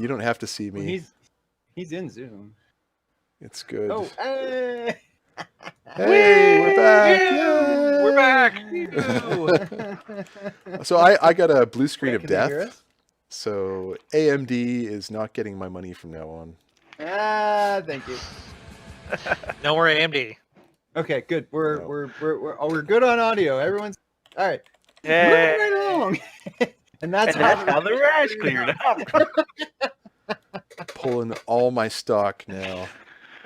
You don't have to see me. Well, he's in Zoom. It's good. Oh, hey! Hey, we're back! Yay! We're back! So I got a blue screen Wait, of can they hear death. us? So AMD is not getting my money from now on. Thank you. No more AMD. Okay, good. No. We're good on audio. Everyone's all right. Yay. Moving right along. And that's how the rash cleared up. Pulling all my stock now.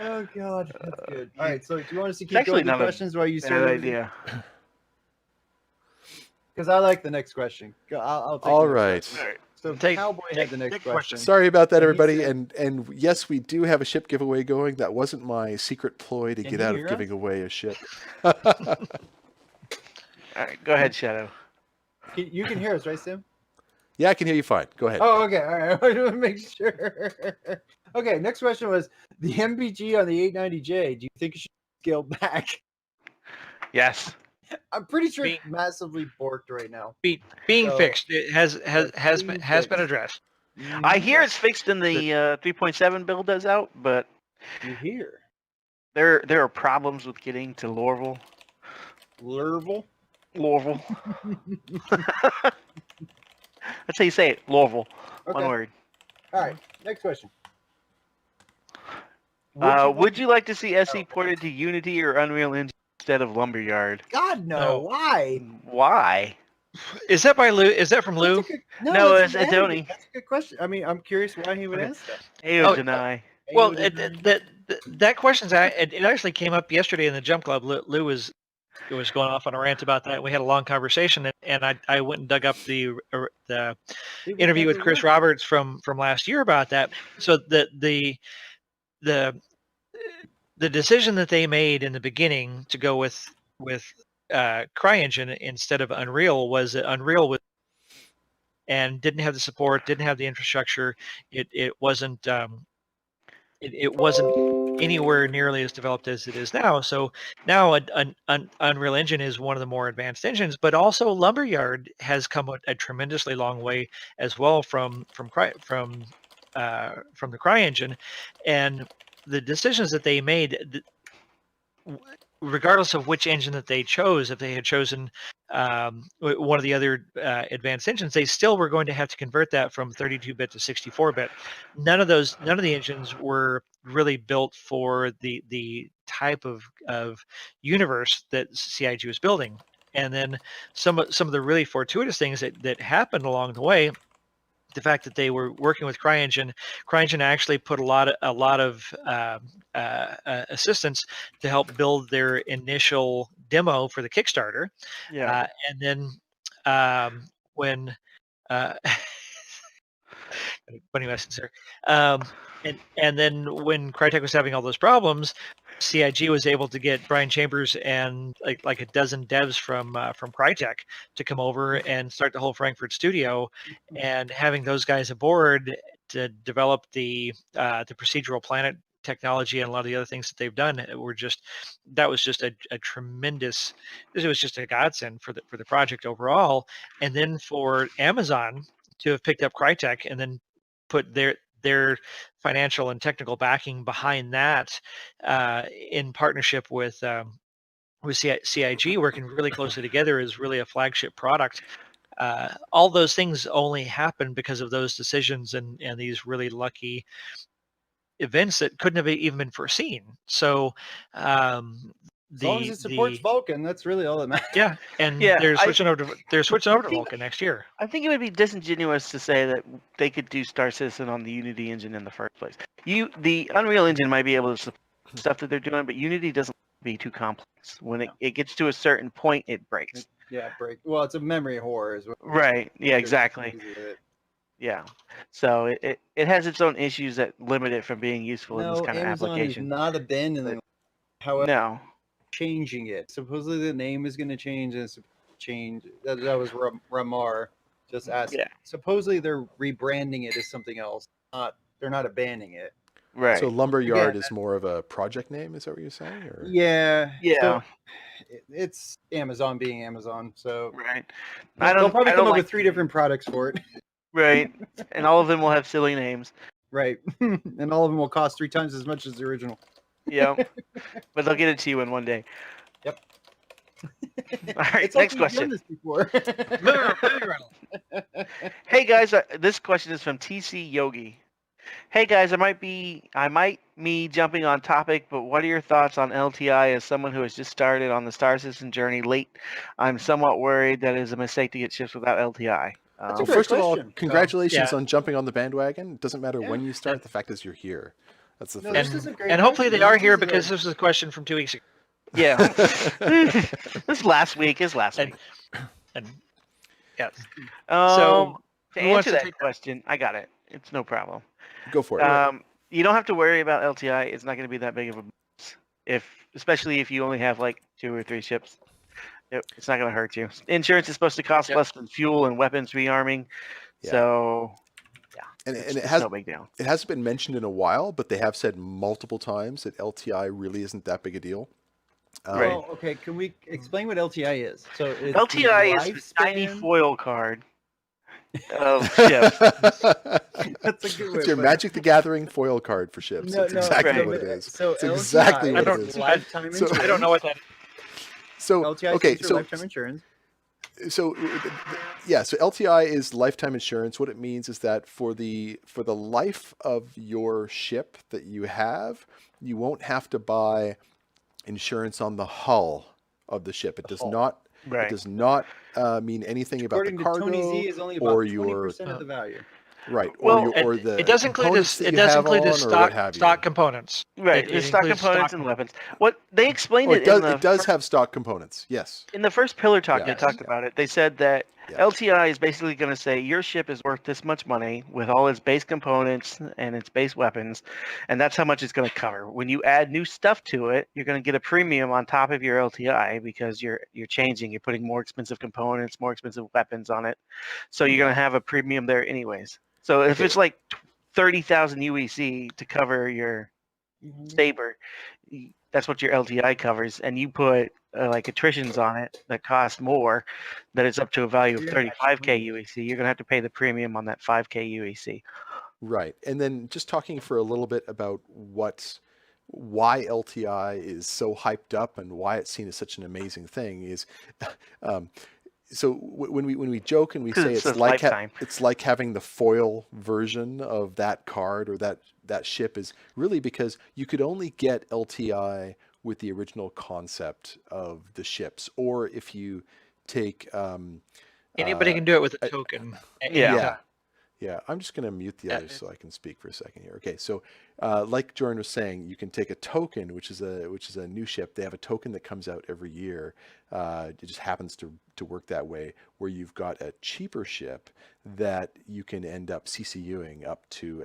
Oh God, that's good. All right, so do you want us to It's keep actually going to not a questions while you Bad sort of? idea. Because I like the next question. I'll take All the next right. question. All right. So Take- Cowboy had the next next question. question. Sorry about that, And he everybody. said- And yes, we do have a ship giveaway going. That wasn't my secret ploy to Can get you out hear of giving us? away a ship. All right, go ahead, Shadow. You can hear us, right, Sim? Yeah, I can hear you fine. Go ahead. Oh, okay. All right. I want to make sure. Okay. Next question was the MPG on the 890J. Do you think it should scale back? Yes. I'm pretty sure Being- it's massively borked right now. Being So- fixed. It has being been fixed. addressed. I hear it's fixed in the 3.7 build that's out, but You hear there are problems with getting to Lorville. Lurvel? Lorville. That's how you say it. Lorville. Okay. One word. All right. Next question. Would you like to see SE ported to Unity or Unreal Engine instead of Lumberyard? God no. No. Why? Why? Is that by Lou? Is that from Lou? That's a good- No, that's it's Andy. Tony. That's a good question. I mean, I'm curious why he would Okay. ask that. Ayo Oh, deny. Well, Hey, that question's it actually came up yesterday in the Jump Club. Lou was going off on a rant about that. We had a long conversation, and I went and dug up the interview with Chris Roberts from last year about that. So the decision that they made in the beginning to go with CryEngine instead of Unreal was that Unreal was and didn't have the support, didn't have the infrastructure. It wasn't it wasn't anywhere nearly as developed as it is now. So now an Unreal Engine is one of the more advanced engines, but also Lumberyard has come a tremendously long way as well from the CryEngine, and the decisions that they made, regardless of which engine that they chose, if they had chosen one of the other advanced engines, they still were going to have to convert that from 32-bit to 64-bit. None of the engines were really built for the type of universe that CIG was building. And then some of the really fortuitous things that happened along the way, the fact that they were working with CryEngine actually put a lot of assistance to help build their initial demo for the Kickstarter. Yeah. And then when funny message there. And then when Crytek was having all those problems, CIG was able to get Brian Chambers and like a dozen devs from Crytek to come over and start the whole Frankfurt studio, and having those guys aboard to develop the procedural planet technology and a lot of the other things that they've done that was just a tremendous. It was just a godsend for the project overall. And then for Amazon to have picked up Crytek and then put their financial and technical backing behind that, in partnership with CIG, working really closely together, is really a flagship product. All those things only happen because of those decisions and these really lucky events that couldn't have even been foreseen. So as long as it supports Vulkan, that's really all that matters. Yeah, and Yeah, they're switching over to think- Vulkan next year. I think it would be disingenuous to say that they could do Star Citizen on the Unity engine in the first place. The Unreal Engine might be able to support stuff that they're doing, but Unity doesn't be too complex. When it gets to a certain point, it breaks. Yeah, break. Well, it's a memory whore, is what. Right. Yeah, exactly. It. Yeah. So it has its own issues that limit it from being useful in this kind Amazon of application. is not abandoning. However, No. changing it. Supposedly the name is going to change, and it's change. That was Ramar just asked. Yeah. Supposedly they're rebranding it as something else. They're not abandoning it. Right. So Lumberyard Again, is more of a project name, is that what you're saying? Or? Yeah. Yeah. So it's Amazon being Amazon. So Right. they'll probably come up like with 3 different products for it. Right. And all of them will have silly names. Right. And all of them will cost 3 times as much as the original. Yep. But they'll get it to you in one day. Yep. All right, It's like next we've done question. this before. Movie rental. Hey guys, this question is from TC Yogi. Hey guys, I might be jumping on topic, but what are your thoughts on LTI as someone who has just started on the Star Citizen journey late? I'm somewhat worried that it is a mistake to get ships without LTI. That's a Well, great first of all, question. congratulations Yeah. on jumping on the bandwagon. It doesn't matter Yeah. when you start. The fact is you're here. That's the No, first this is thing. a great And hopefully they question. are This here is a- because this was a question from 2 weeks ago. Yeah. This last week. And yeah. To So, who wants answer to that take that? question, I got it. It's no problem. Go for it. You don't have to worry about LTI. It's not going to be that big of a especially if you only have like 2 or 3 ships. It's not going to hurt you. Insurance is supposed to cost Yep. less than fuel and weapons rearming. Yeah. So, and it's it has no big deal. it hasn't been mentioned in a while, but they have said multiple times that LTI really isn't that big a deal. Right. Well, okay. Can we explain what LTI is? So it's LTI the is the tiny lifespan- foil card of ships. That's a good way. It's your of putting it. Magic the Gathering foil card for ships. No, That's no, exactly right. what it is. So It's exactly LTI what it is is. lifetime So- insurance. I don't know what that is. So LTI okay, stands for so lifetime insurance. so yeah, so LTI is lifetime insurance. What it means is that for the life of your ship that you have, you won't have to buy insurance on the hull of the ship. It does hull. not Right. it does not mean anything about According the to cargo Tony Z, is only about or 20% your of the value. right Well, or the It does include components this. that It you does have include on the or stock what have you. stock components. Right. It The stock includes components stock and weapons. What they explained Oh, it it in does the have stock components. Yes. in the first pillar talk. They Yes. talked about it. They said that Yeah. LTI is basically going to say your ship is worth this much money with all its base components and its base weapons, and that's how much it's going to cover. When you add new stuff to it, you're going to get a premium on top of your LTI because you're changing. You're putting more expensive components, more expensive weapons on it, so you're going to have a premium there anyways. So if Okay. it's like 30,000 UEC to cover your Saber, that's what your LTI covers, and you put like attritions on it that cost more, that it's up to a value of You're gonna 35k UEC. You're gonna have to pay the premium on that 5k UEC. Right. And then just talking for a little bit about why LTI is so hyped up and why it's seen as such an amazing thing is so when we joke and we 'Cause say it it's says like lifetime. it's like having the foil version of that card or that ship is really because you could only get LTI with the original concept of the ships, or if you take Anybody can do it with a token. Yeah. Yeah, I'm just going to mute the Yeah, others so I can speak for a second here. Okay, so like Jordan was saying, you can take a token, which is a new ship. They have a token that comes out every year. It just happens to work that way, where you've got a cheaper ship that you can end up CCUing up to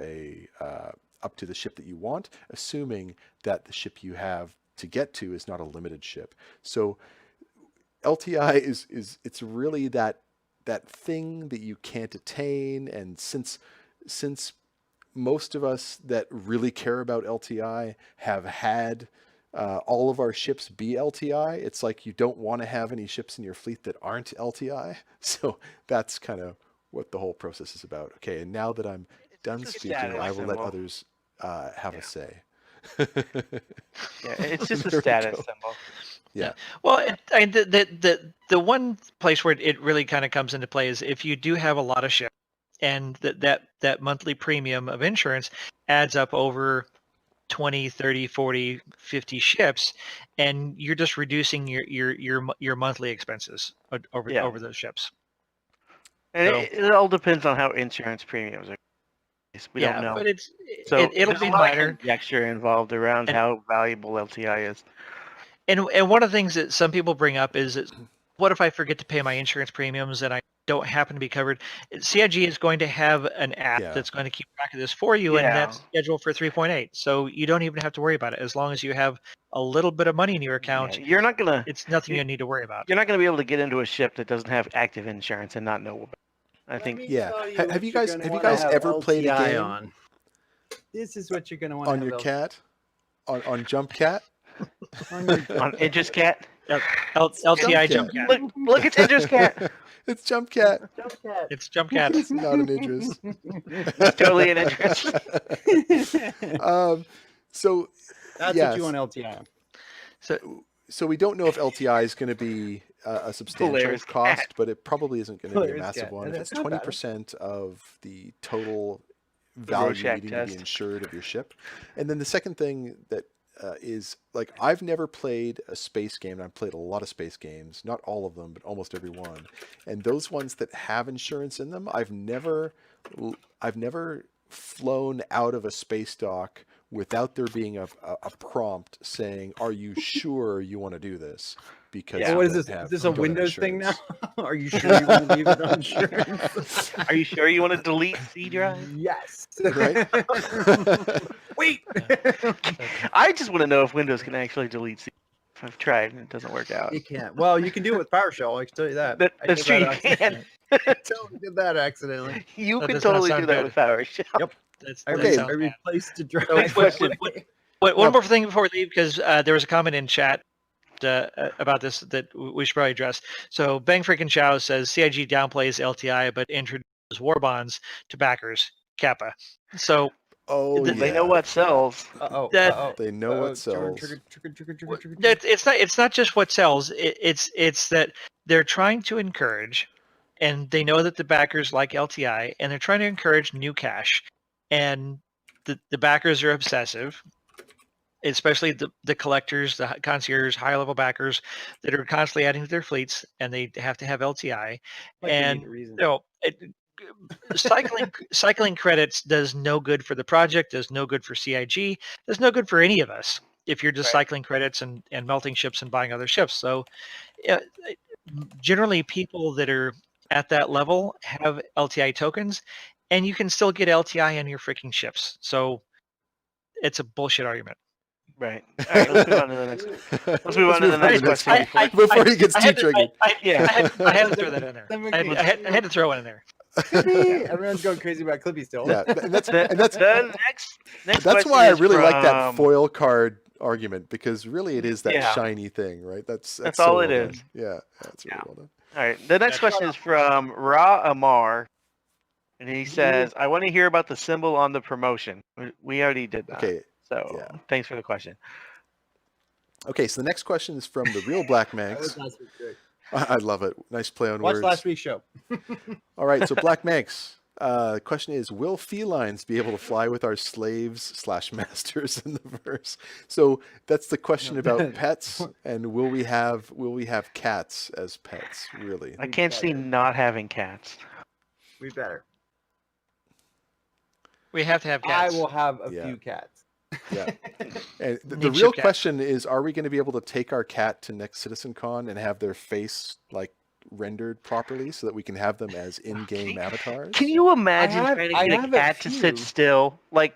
the ship that you want, assuming that the ship you have to get to is not a limited ship. So LTI is it's really that thing that you can't attain, and since most of us that really care about LTI have had all of our ships be LTI, it's like you don't want to have any ships in your fleet that aren't LTI. So that's kind of what the whole process is about. Okay, and now that I'm done just a speaking, status I will let symbol. others have Yeah. a say. Yeah, it's just a There we status go. symbol. Yeah. Well, the one place where it really kind of comes into play is if you do have a lot of ships, and that monthly premium of insurance adds up over 20, 30, 40, 50 ships, and you're just reducing your monthly expenses over Yeah. over those ships. And So- it all depends on how insurance premiums are. We don't know. But So it'll there's be a lot of minor. conjecture involved around And- how valuable LTI is. And one of the things that some people bring up is what if I forget to pay my insurance premiums and I don't happen to be covered? CIG is going to have an app Yeah. that's going to keep track of this for you, and Yeah. that's scheduled for 3.8. So you don't even have to worry about it. As long as you have a little bit of money in your account, Yeah, you're not gonna it's nothing you need to worry about. be able to get into a ship that doesn't have active insurance and not know about it. I think Yeah. Have you guys ever played a game on? This is what you're going to want on your cat on Jump Cat? on Idris Cat. LTI Jump jump. Cat. Look, it's Idris Cat. It's Jump Cat. Jump cat. It's Jump Cat. It's not an Idris. It's totally an interest. So That's yes. what you want LTI on. So we don't know if LTI is going to be a substantial Polaris cost, cat. but it probably isn't going to be a Polaris massive cat. one. And If it's it's not bad. 20% of the total The value Rorschach needing to be test. insured of your ship. And then the second thing that is like, I've never played a space game, and I've played a lot of space games, not all of them, but almost every one. And those ones that have insurance in them, I've never flown out of a space dock without there being a prompt saying, "Are you sure you want to do this?" Because Yeah. you What is don't this? have- Is this you a don't have Windows thing now? insurance. Are you sure you want to leave it on insurance? Are you sure you want to delete C drive? Yes. Right? Wait. I just want to know if Windows can actually delete C. I've tried and it doesn't work out. You can't. Well, you can do it with PowerShell. I can tell you that. I That's did true. that You can. accidentally. Totally did that accidentally. You That can does not totally do sound that good. with PowerShell. I, Okay. sounds I bad. replaced the drive. Next question. One more thing before we leave, because there was a comment in chat about this that we should probably address. So Bang Freaking Chow says CIG downplays LTI but introduces war bonds to backers, Kappa. So Oh, They They know yeah. what sells. Uh-oh. That- uh-oh. They know what Trigger, sells. trigger. it's not just what sells. It's that they're trying to encourage, and they know that the backers like LTI, and they're trying to encourage new cash, and the backers are obsessive, especially the collectors, the concierge, high level backers that are constantly adding to their fleets, and they have to have LTI. And cycling credits does no good for the project, does no good for CIG, does no good for any of us if you're just Right. cycling credits and melting ships and buying other ships. So generally people that are at that level have LTI tokens, and you can still get LTI on your freaking ships. So it's a bullshit argument. Right. All right. Let's move on to the next. Let's move on to the next question. Before he gets I too had to- triggered. Yeah. I had to throw that in there. I had to throw one in there. Everyone's going crazy about Clippy still. Yeah, and that's The next that's question why I is really like that from- foil card argument, because really it is that Yeah. shiny thing, right? That's That's so all well it done. is. Yeah, that's really Yeah. well done. All right. The next question is from Ra Amar, and he says, "I want to hear about the symbol on the promotion." We already did that. Okay, So yeah. thanks for the question. okay. So the next question is from the real Black That was Manx. last week. Good. I love it. Nice play on Watch words. last week's show. All right, so Black Manx. The question is, will felines be able to fly with our slaves/masters in the verse? So that's the question about pets, and will we have cats as pets? Really? I can't see not having cats. We better. We have to have cats. I will have a Yeah. few cats. Yeah. And the Need real ship cats. question is, are we going to be able to take our cat to next CitizenCon and have their face like rendered properly so that we can have them as in-game avatars? Can you imagine have- trying to I get a have a cat to sit few. still? Like,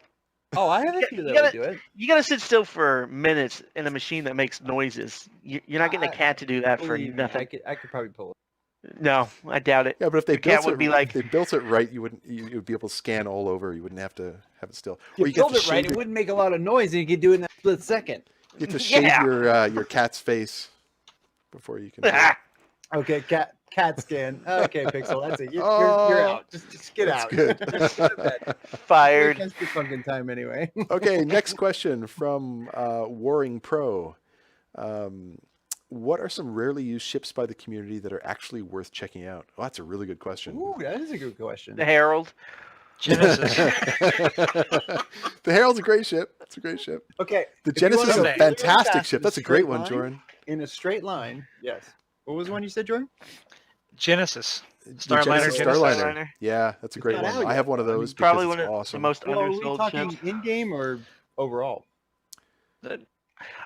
Oh, I have a few You that gotta- would do it. you gotta sit still for minutes in a machine that makes noises. You're not getting a I- cat to do that for Believe me, nothing. I could probably pull it. No, I doubt it. Yeah, but if they The cat built would it, be like- if they built it right, you would be able to scan all over. You wouldn't have to have it still. You Or you build get to it right, shave it your, wouldn't make a lot of noise, and you could do it in a split second. you get to shave Yeah. your cat's face before you can. do it. Okay, cat scan. Okay, Pixel, that's it. You're Oh, out. Just get that's out. good. Just go to bed. Fired. That's the fucking time anyway. Okay, next question from Warring Pro. What are some rarely used ships by the community that are actually worth checking out? Oh, that's a really good question. Ooh, that is a good question. The Herald. Genesis. The Herald's a great ship. It's a great ship. Okay. The if you Genesis is wanna a go really fantastic fast ship. in a That's a great straight one, line, Jordan. In a straight line, yes. What was the one you said, Jordan? Genesis. The Starliner, Genesis Genesis. Starliner. Yeah, that's a great not one. out I yet, have one of though. I those mean, because Probably it's one of awesome. the most Well, are we undersold talking ships. in-game or overall?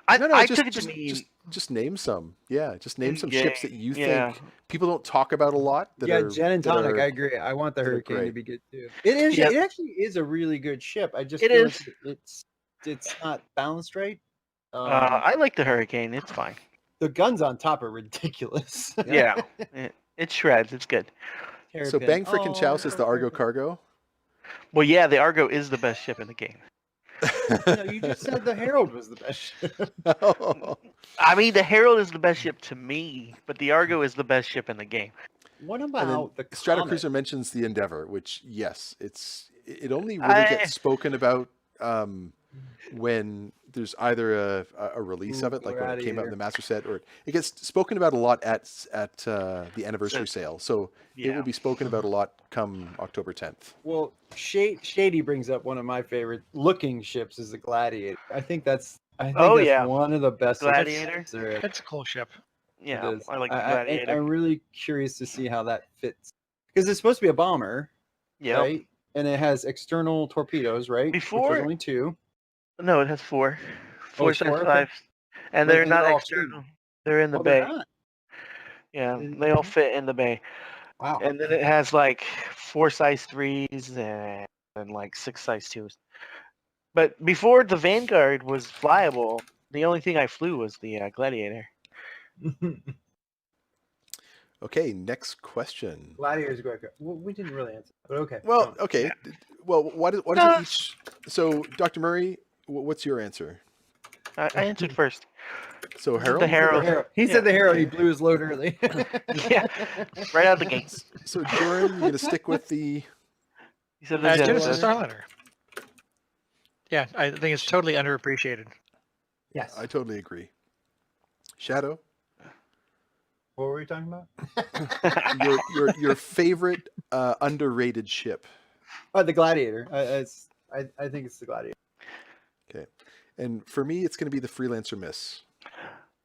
I just, took it just, to mean just name some. Yeah, just name some ships that you yeah. think people don't talk about a lot. That Yeah, are, Jen and that Tonic, are- I agree. I want the that are Hurricane to great. be good too. It is. Yep. It actually is a really good ship. I just It feel is. like it's not balanced right. I like the Hurricane. It's fine. The guns on top are ridiculous. Yeah. It shreds. It's good. So Bang Frickin' Chow says the Argo Cargo. Well, yeah, the Argo is the best ship in the game. No, you just said the Herald was the best ship. Oh. I mean, the Herald is the best ship to me, but the Argo is the best ship in the game. What And then about the Stratocruiser Comet? mentions the Endeavor, which yes, it only really gets spoken about when there's either a release of it, like when it came out in the Master Set, or it gets spoken about a lot at the anniversary sale. So it will be spoken about a lot come October 10th. Well, Shady brings up one of my favorite looking ships is the Gladiator. I think that's one of the best Gladiator. ships there is. That's a cool ship. Yeah, It is. I like the Gladiator. I'm really curious to see how that fits because it's supposed to be a bomber, right? And it has external torpedoes, right? Which Before- was only 2. No, it has 4. Oh, 4 it's 4? size Okay. 5s. And Like, they're and not they're all external. They're in the Oh, they're bay. not? Yeah, they all fit in the bay. Wow. And then it has like 4 size 3s and like 6 size 2s. But before the Vanguard was flyable, the only thing I flew was the Gladiator. Okay, next question. Gladiator's great. Well, we didn't really answer, but okay. Well, okay. Well, what is it each? So, Dr. Murray, what's your answer? I answered first. So This is Harold. the Harrow. He said the Harrow. He blew his load early. Yeah, right out of the gates. So Joran, you gonna stick with the? He said the Genesis Genesis. Starliner. Yeah, I think it's totally underappreciated. Yes. I totally agree. Shadow, What were we talking about? your favorite underrated ship. Oh, the Gladiator. I think it's the Gladiator. Okay, and for me, it's gonna be the Freelancer Miss.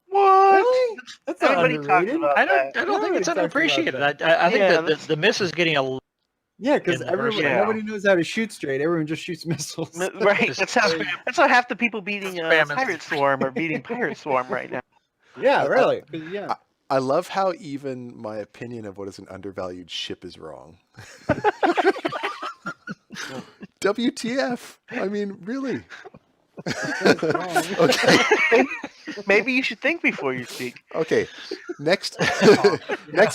What? Really? That's not Everybody talks underrated. about I that. don't think it's Nobody talks about underappreciated. that. I think Yeah, that the miss is getting a Yeah, because in the verse, nobody knows how to shoot straight. Everyone just shoots missiles. Right. Just That's how half the people beating spam it. Pirate Swarm are beating Pirate Swarm right now. Yeah, really. 'Cause, yeah. I love how even my opinion of what is an undervalued ship is wrong. WTF? I mean, really? Okay. Maybe you should think before you speak. Okay. Next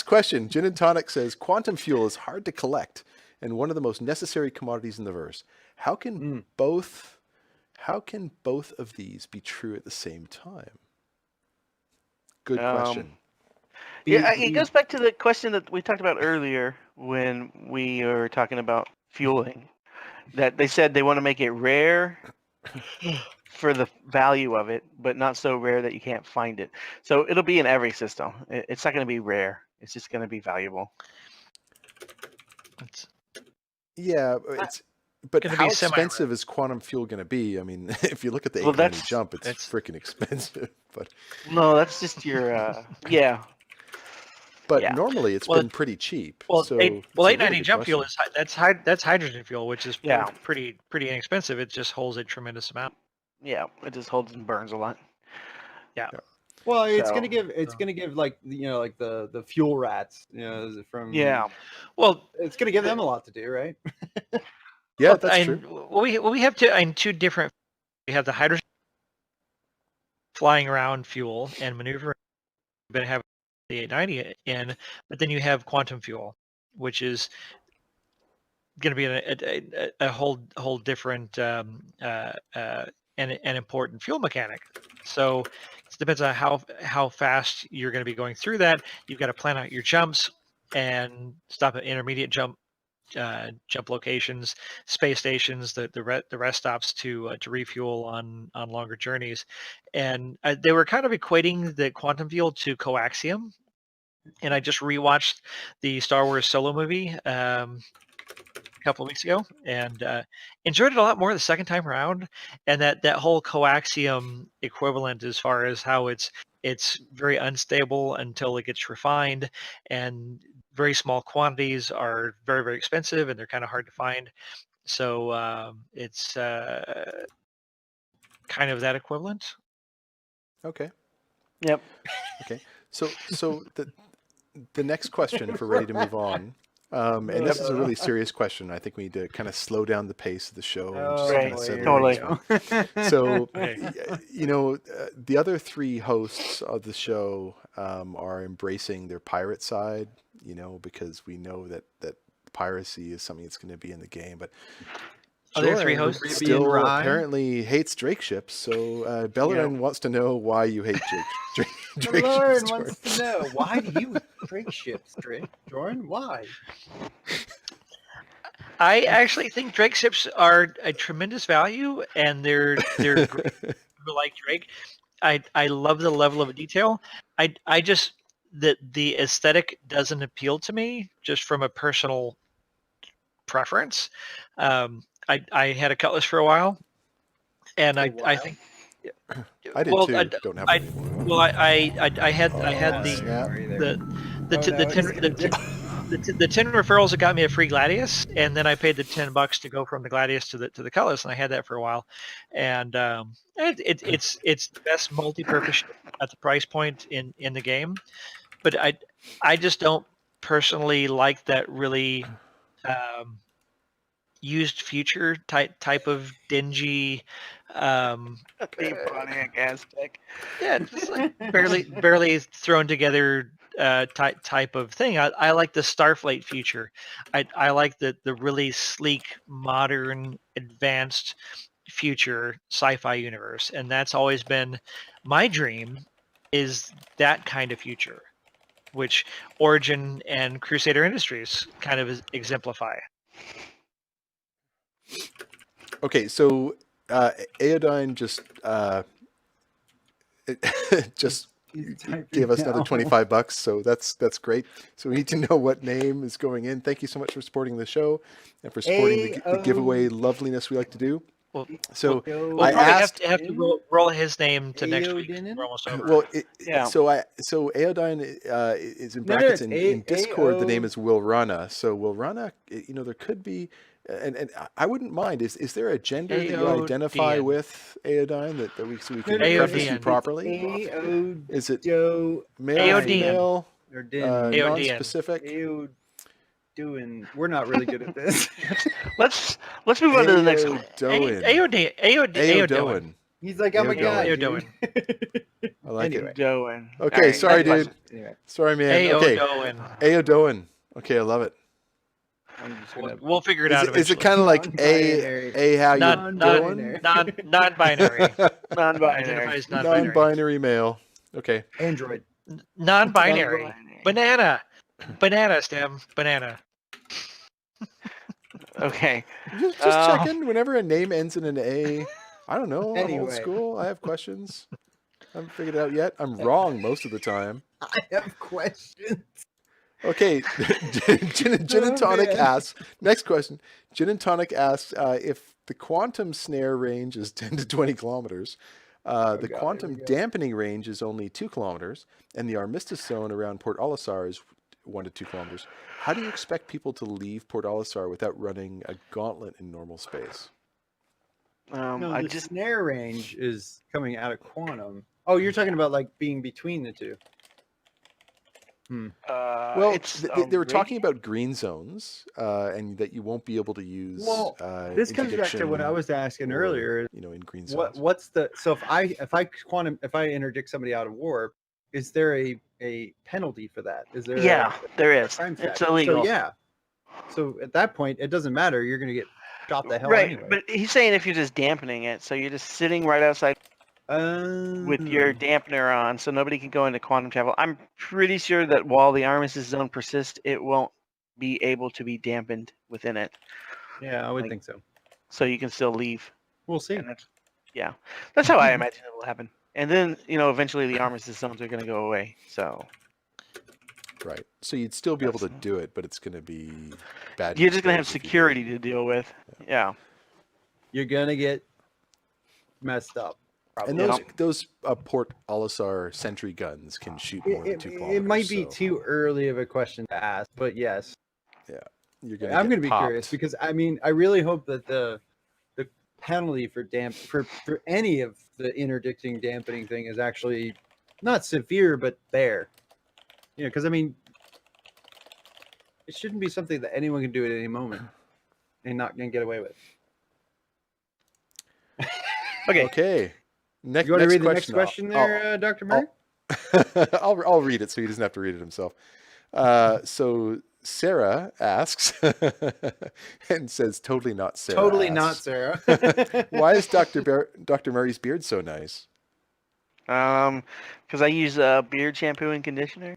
question. Gin and Tonic says quantum fuel is hard to collect and one of the most necessary commodities in the verse. How can both of these be true at the same time? Good question. Yeah, it goes back to the question that we talked about earlier when we were talking about fueling. That they said they want to make it rare for the value of it, but not so rare that you can't find it. So it'll be in every system. It's not going to be rare. It's just going to be valuable. But gonna how be semi-rare. expensive is quantum fuel going to be? I mean, if you look at the Well, 890 jump, it's that's- freaking expensive. But No, that's just your yeah. Yeah. normally it's Well, been pretty cheap. Well, so it's a really 890 good jump fuel question. is that's hydrogen fuel, which is Yeah. pretty inexpensive. It just holds a tremendous amount. Yeah, it just holds and burns a lot. Well, it's So- gonna give like like the fuel rats, from Well, It's gonna give them a lot to do, right? Yeah, that's true. We have two different. We have the hydrogen flying around fuel and maneuvering. We've been having the 890 in, but then you have quantum fuel, which is going to be a whole different and important fuel mechanic. So it depends on how fast you're going to be going through that. You've got to plan out your jumps and stop at intermediate jump locations, space stations, the rest stops to refuel on longer journeys, and they were kind of equating the quantum fuel to coaxium. And I just rewatched the Star Wars Solo movie a couple of weeks ago and enjoyed it a lot more the second time around. And that whole coaxium equivalent, as far as how it's very unstable until it gets refined, and very small quantities are very, very expensive, and they're kind of hard to find. So it's kind of that equivalent. Okay. Yep. Okay. So the next question, if we're ready to move on, and this is a really serious question. I think we need to kind of slow down the pace of the show. And just Right. kind of settle Totally. down. So, Okay. the other 3 hosts of the show are embracing their pirate side, because we know that piracy is something that's going to be in the game. But Are there 3 Joran hosts? Caribbean still rye? apparently hates Drake ships, so Bellerin wants to know why you hate Drake Lauren ships, Joran. wants to know, why do you Drake ships, Jordan? Why? I actually think Drake ships are a tremendous value, and they're great for like Drake. I love the level of detail. I just the aesthetic doesn't appeal to me just from a personal preference. I had a Cutlass for a while, and I think I did well too. Don't have one anymore. well I had Oh, the snap. the 10 referrals that got me a free Gladius, and then I paid the $10 to go from the Gladius to the Cutlass, and I had that for a while, and it's the best multi-purpose ship at the price point in the game, but I just don't personally like that really used future type of dingy. The Pontiac Aztec. Yeah, just like barely thrown together type of thing. I like the Starfleet future. I like the really sleek, modern, advanced future sci-fi universe, and that's always been my dream. Is that kind of future, which Origin and Crusader Industries kind of exemplify. Okay, so Aeodine just gave us another $25, so that's great. So we need to know what name is going in. Thank you so much for supporting the show and for supporting the giveaway loveliness we like to do. Well, So we'll I probably asked, have to roll his name to next week. We're almost over. well, Yeah. so Aeodine is in brackets in Discord. The name is Wilrana. So Wilrana, there could be, and I wouldn't mind. Is there a gender that you identify Aeodian. with, Aeodine, that we can Aeodian. preface you properly? Is it male, Aeodian. female, or non-specific? We're not really good at this. Let's move on to the next one. Aeodoin. He's like, I'm a guy. Aeodoin. I like Anyway. it. Doan. Okay, All right, sorry, next dude. question. Anyway, Sorry, man. Okay, Aeodoin. Aeodoin. Okay, I love it. I'm just gonna. We'll figure it out Is it eventually. kind of like Non-binary. how you Non-binary. doing? Non-binary. Non-binary. Identifies non-binary. Non-binary male. Okay. Android. Non-binary. Banana, Stem. Banana. Okay. Just checking. Whenever a name ends in an A, I don't know. I'm old Anyway. school. I have questions. I haven't figured it out yet. I'm wrong most of the time. I have questions. Okay. Gin and Tonic man. asks, next question. Gin and Tonic asks if the quantum snare range is 10 to 20 kilometers, the God, quantum here we go. dampening range is only 2 kilometers, and the armistice zone around Port Olisar is 1 to 2 kilometers. How do you expect people to leave Port Olisar without running a gauntlet in normal space? No, I the just snare range is coming out of quantum. Oh, you're talking about like being between the two. Well, it's they were talking about green zones, and that you won't be able to use. Well, this comes back to what I was asking or, earlier. In green zones. What's the so if I interdict somebody out of warp, is there a penalty for that? Is there? Yeah, there a is. crime It's statute? illegal. So yeah. So at that point, it doesn't matter. You're going to get shot the hell Right, anyway. but he's saying if you're just dampening it, so you're just sitting right outside with your dampener on, so nobody can go into quantum travel. I'm pretty sure that while the armistice zone persists, it won't be able to be dampened within it, Yeah, I would like- think so. so you can still leave. We'll see. And that's how I imagine it will happen. And then eventually the armistice zones are going to go away. So Right. So you'd still be able to do it, but it's going to be bad. you're just going to have news if you do. security to deal with. Yeah. You're going to get messed up. And Probably. those Port Olisar sentry guns can shoot more than 2 kilometers. It might be so too early of a question to ask, but yes. You're gonna I'm get going to be popped. curious because I really hope that the penalty for for any of the interdicting dampening thing is actually not severe but fair. Because it shouldn't be something that anyone can do at any moment and not going to get away with. Okay. Next, You want to read the next question. question there, Dr. Murray? I'll read it so he doesn't have to read it himself. So Sarah asks and says, "Totally not Sarah." Totally not asks, Sarah. "Why is Dr. Murray's beard so nice?" Because I use beard shampoo and conditioner,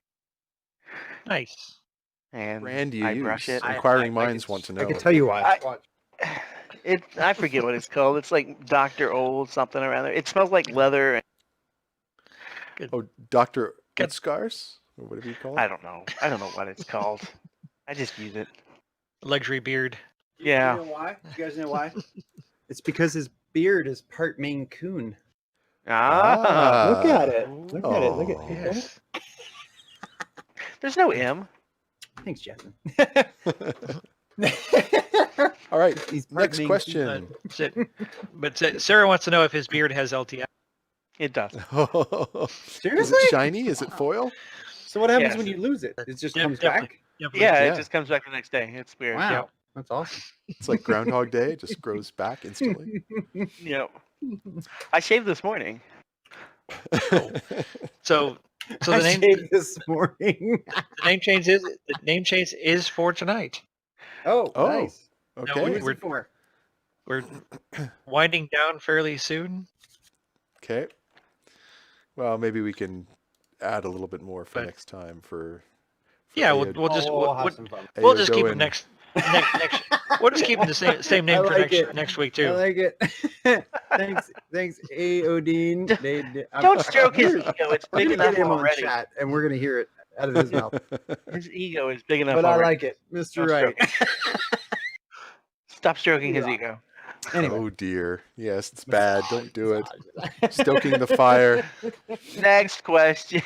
Nice. and Brand do you I brush use? it. Inquiring minds want to know. I can tell you why. I- Watch. I forget what it's called. It's like Dr. Old something around there. It smells like leather. Oh, Dr. Good. Utscars? Or whatever you call it? I don't know. I don't know what it's called. I just use it. Luxury beard. Yeah. You know why? You guys know why? It's because his beard is part Maine Coon. Ah. Look at it. Look at it. Look Oh. at Yes. There's no M. Thanks, Jackson. All right, He's part next Maine question. But Sarah wants to know if his beard has LTI. It does. Is Seriously? it shiny? Is it foil? So what happens Yes. when you lose it? It just Yeah, comes definitely. back? Yep. Yeah, Yeah. it just comes back the next day. It's weird. Wow. That's awesome. It's like Groundhog Day. It just grows back instantly. Yep. I shaved this morning. So I the name shaved this morning. the name change is for tonight. Oh, Oh. nice. Okay. Who No, is it for? We're winding down fairly soon. Okay. Well, maybe we can add a little bit more for But- next time for Yeah, Ayo- we'll just we'll have we'll, some fun. we'll just Ayo keep it going. next. We'll just keep it the same name I for like it. next week I too. like it. thanks, A. Odin. Don't stroke his ego. It's We're big gonna enough get him on already. chat, and we're gonna hear it out of his mouth. His ego is big enough But I already. like it, Mr. Don't Right. Stop stroking his Yeah. ego. Anyway, Oh dear. Yes, it's bad. Don't do it. Stoking the fire. Next question.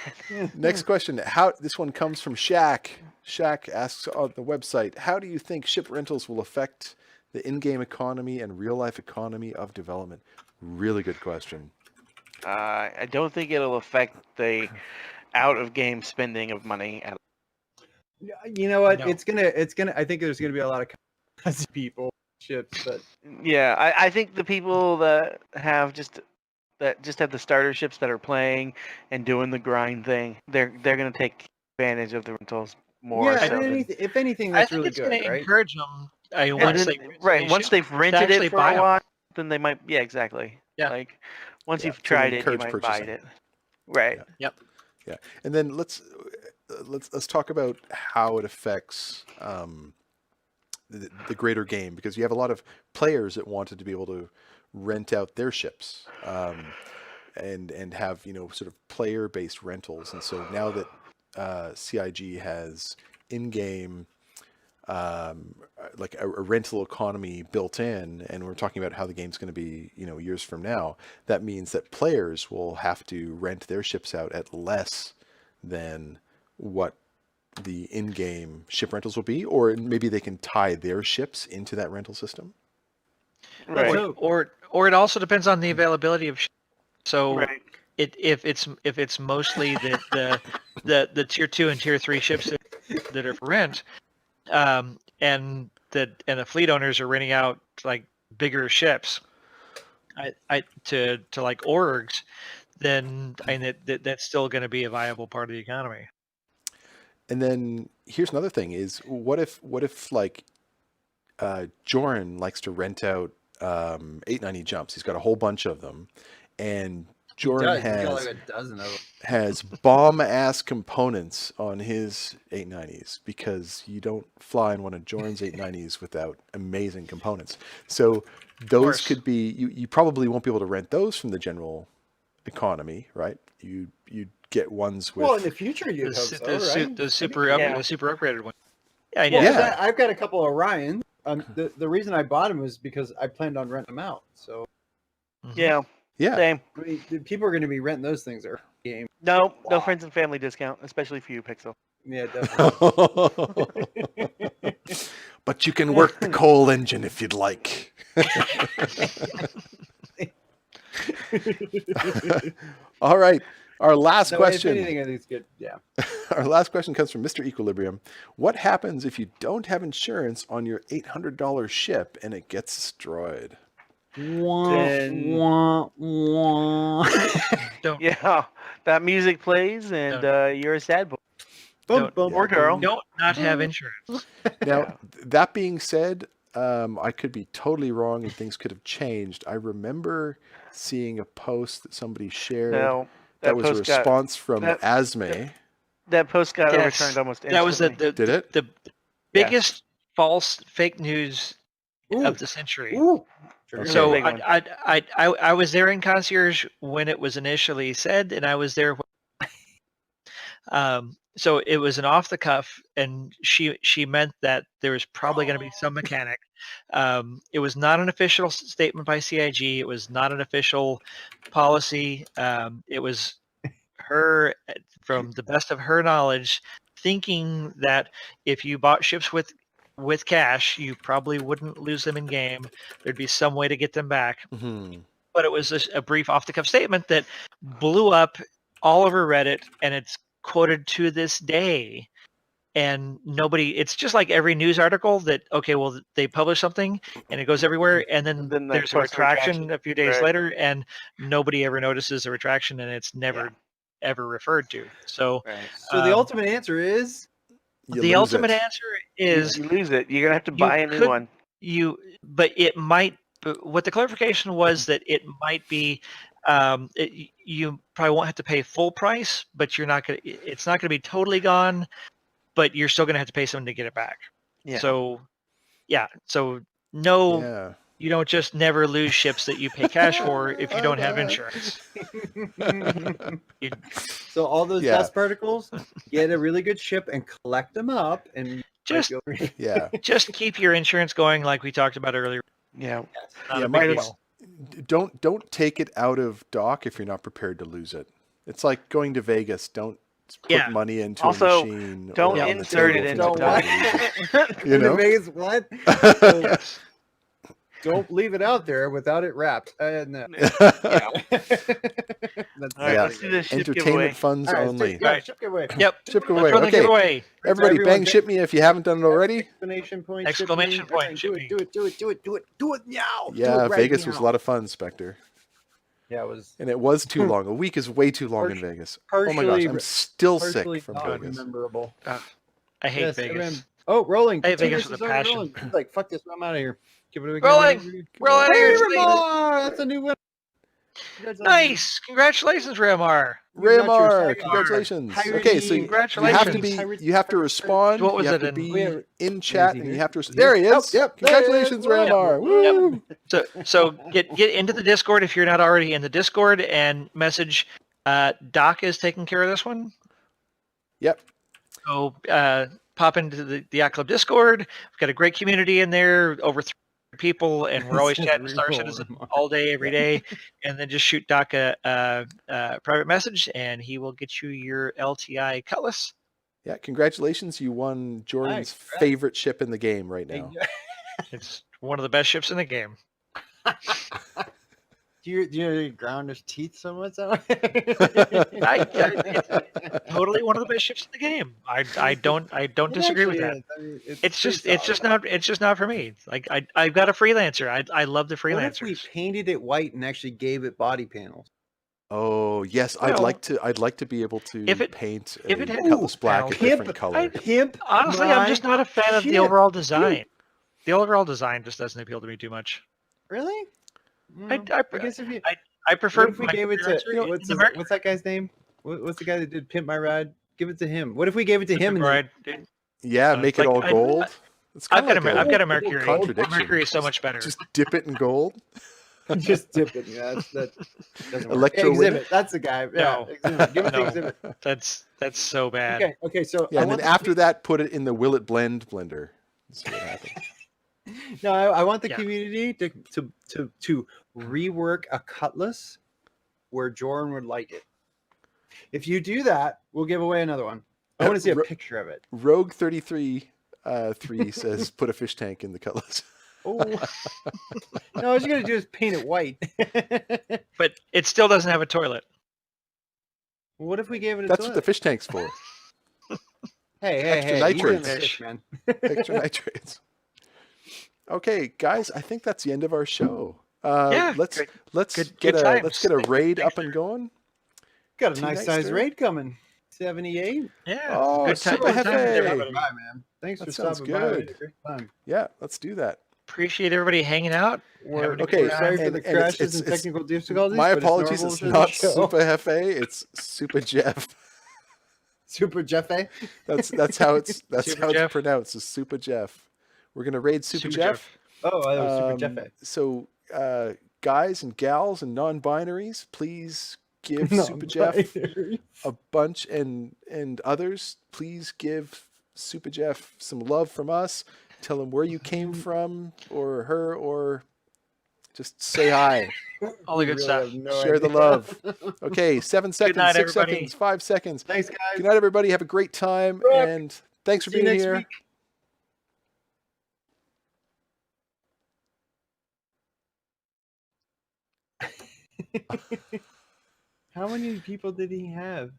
Next question. How this one comes from Shaq. Shaq asks on the website, "How do you think ship rentals will affect the in-game economy and real-life economy of development?" Really good question. I don't think it'll affect the out-of-game spending of money at you know what? No. It's gonna. I think there's gonna be a lot of people ships, but Yeah, I think the people that just have the starter ships that are playing and doing the grind thing, they're gonna take advantage of the rentals more. yeah. so If than- anything, if anything, I that's think really it's good, going to right? encourage them. Yeah, Once then- they right, once they've rented actually it for buy a 'em. while, then they might. Yeah, exactly. Yeah. Like once Yeah, you've so tried it, you encourage might buy purchasing. it. Right. Yeah. And then let's talk about how it affects the greater game, because you have a lot of players that wanted to be able to rent out their ships and have sort of player based rentals. And so now that CIG has in-game like a rental economy built in, and we're talking about how the game's going to be years from now, that means that players will have to rent their ships out at less than what the in-game ship rentals will be, or maybe they can tie their ships into that rental system. Right. So- Or it also depends on the availability of. So Right. if it's mostly the tier 2 and tier 3 ships that are for rent, and the fleet owners are renting out like bigger ships, to like orgs, then that's still going to be a viable part of the economy. And then here's another thing: is what if like Joran likes to rent out 890 jumps? He's got a whole bunch of them, and Joran He's got like a dozen of them. has bomb ass components on his 890s, because you don't fly in one of Joran's 890s without amazing components. So those course. could be you probably won't be able to rent those from the general economy, right? You get ones with Well, in the future, you'd The, hope su- so, the, su- right? the super Yeah. the super upgraded one. Yeah, I Well, know. 'cause Yeah. I've got a couple of Orions. The reason I bought them was because I planned on renting them out. So Mhm. Yeah. yeah. Same. I mean, the people are going to be renting those things early game. No Wow. friends and family discount, especially for you, Pixel. Yeah, definitely. But you can work the coal engine if you'd like. All right. Our last So question. If anything, I think it's good. Yeah. Our last question comes from Mr. Equilibrium. What happens if you don't have insurance on your $800 ship and it gets destroyed? Then- Don't Yeah, that music plays and No. you're a sad boy. Bum, bum, Poor girl. Don't not have insurance. Now, Yeah. that being said, I could be totally wrong and things could have changed. I remember seeing a post that somebody shared No, that was a post got response from that- Asme. that post got Yes, overturned almost instantly. That was Did it? the biggest false fake news Ooh. of the century. Ooh. Okay. So Big one. I was there in concierge when it was initially said, and I was there. So it was an off the cuff, and she meant that there was probably going to be some mechanic. It was not an official statement by CIG. It was not an official policy. It was her, from the best of her knowledge, thinking that if you bought ships with cash, you probably wouldn't lose them in game. There'd be some way to get them back. Mhm. But it was a brief off the cuff statement that blew up all over Reddit, and it's quoted to this day. And nobody, it's just like every news article that, okay, well, they publish something and it goes everywhere, and then Then they there's a post a retraction retraction. a few days Right. later, and nobody ever notices the retraction, and it's never ever referred to. So Right. So the Um, ultimate answer is You the lose ultimate it. answer is You lose it. You're gonna have to you buy a new could- one. but it might. But what the clarification was that it might be, you probably won't have to pay full price, but you're not gonna. It's not gonna be totally gone, but you're still gonna have to pay something to get it back. Yeah. So, yeah. So no, Yeah. you don't just never lose ships that you pay cash for if you don't have insurance. so all those Yeah. dust particles, get a really good ship and collect them up, and Just Yeah. just keep your insurance going, like we talked about earlier. Yeah. Not Yeah, a my- big deal. Don't take it out of dock if you're not prepared to lose it. It's like going to Vegas. Don't put Yeah. money into Also, a machine. don't or on the insert table it if into you're Don't not what? prepared to lose it. You know? Vegas, what? Yes. Don't leave it out there without it wrapped. No. That's All right, Yeah. let's do this ship giveaway. Entertainment funds All right, only. yeah, Right. ship giveaway. Yep. Ship Let's away. run the Okay, giveaway. everybody, Everyone bang get- ship me if you haven't done it already. Exclamation point. Exclamation ship me. point, Okay, ship do me. it. Do it. Do it. Do it. Do it. Do it now. Do Yeah, it right Vegas was now. a lot of fun, Spectre. Yeah, it was And it was too long. A week is way too long in Vegas. Oh my gosh, partially- I'm still partially sick from not Vegas. memorable. I hate Yes, Vegas. everyone- Oh, rolling. I hate Two Vegas races with a already passion. rolling. He's like, fuck this, I'm out of here. Give it away. Rolling. Roll out of here, Steve. That's a new winner. Congratulations. Nice. Congratulations, Ramar. Raymar, Your congratulations. Piracy. Okay, so Congratulations. you have to respond. What was you have it to in? be in Is chat, he and here? you have to. Is he There he here? is. Yep, there he is. Congratulations, Yep. Raymar. Woo! So get into the Discord if you're not already in the Discord, and message. Doc is taking care of this one. Yep. So pop into the Yacht Club Discord. We've got a great community in there, over 300 people, and we're always Says chatting Star reroll, Citizen Ramar. all day, every day. And then just shoot Doc a private message, and he will get you your LTI Cutlass. Yeah, congratulations. You won Jordan's Nice. favorite ship in the game right now. It's one of the best ships in the game. Do you ground his teeth so much? It's totally one of the best ships in the game. I don't disagree with that. It's just not for me. Like I've got a freelancer. I love the What if we freelancers. painted it white and actually gave it body panels? Oh yes, I'd Well, like to be able to if it- paint if a it had- Cutlass black a Ooh, different pimp, color. Pimp. Honestly, I'm just not a fan of the shit. overall design. The overall design just doesn't appeal to me too much. Really? I guess if you. I prefer What if we my gave it to freelancer what's, in America. what's that guy's name? What's the guy that did Pimp My Ride? Give it to him. What if we gave it to him? And Right, dude. Yeah, make it like, all gold. It's I've kinda got like I've got a little Mercury. contradiction. Mercury is so much better. Just dip it in gold. then just dip it. Yeah, that doesn't work. Electro Exhibit. That's the guy. Yeah, No. Exhibit. Give it to No. Exhibit. That's so bad. Okay. Okay. So Yeah, I and then want after that, put it in the Will It Blend blender. That's what happens. No, I want the Yeah. community to rework a Cutlass where Jordan would like it. If you do that, we'll give away another one. I want to see a Ro- picture of it. Rogue 33 3 says put a fish tank in the Cutlass. Oh, no! All you're gonna do is paint it white. But it still doesn't have a toilet. What if we gave it a That's what the toilet? fish tank's for. Hey, extra you nitrates. didn't fish, man. Extra nitrates. Okay, guys, I think that's the end of our show. Yeah, let's good- let's good get a times. let's get a raid up and going. Got a Too nice nice sized there. raid coming. 78. Yeah. Oh, good time. Super Good time with Hefe. everybody. Bye, man. Thanks That for sounds stopping by. We had a good. great time. Yeah, let's do that. Appreciate everybody hanging out. Having a okay, good time. Sorry for and- the and it's- crashes and it's- technical difficulties. My but apologies. normal It's for the not show. Super Hefe. It's Super Jeff. Super Jeffe. That's how it's Super Jeff. pronounced. Is Super Jeff. We're gonna raid Super Jeff. Oh, that was Super Jeffe. So, guys and gals and non-binaries, please give Super Jeff Non-binary. a bunch, and others, please give Super Jeff some love from us. Tell him where you came from, or her, or just say hi. All the I good really stuff. have no Share the idea. love. Okay, 7 seconds, night, 6 everybody. seconds, 5 seconds. Thanks, guys. Good night, everybody. Have a great time, Brooke, and thanks for see you being next here. week. How many people did he have?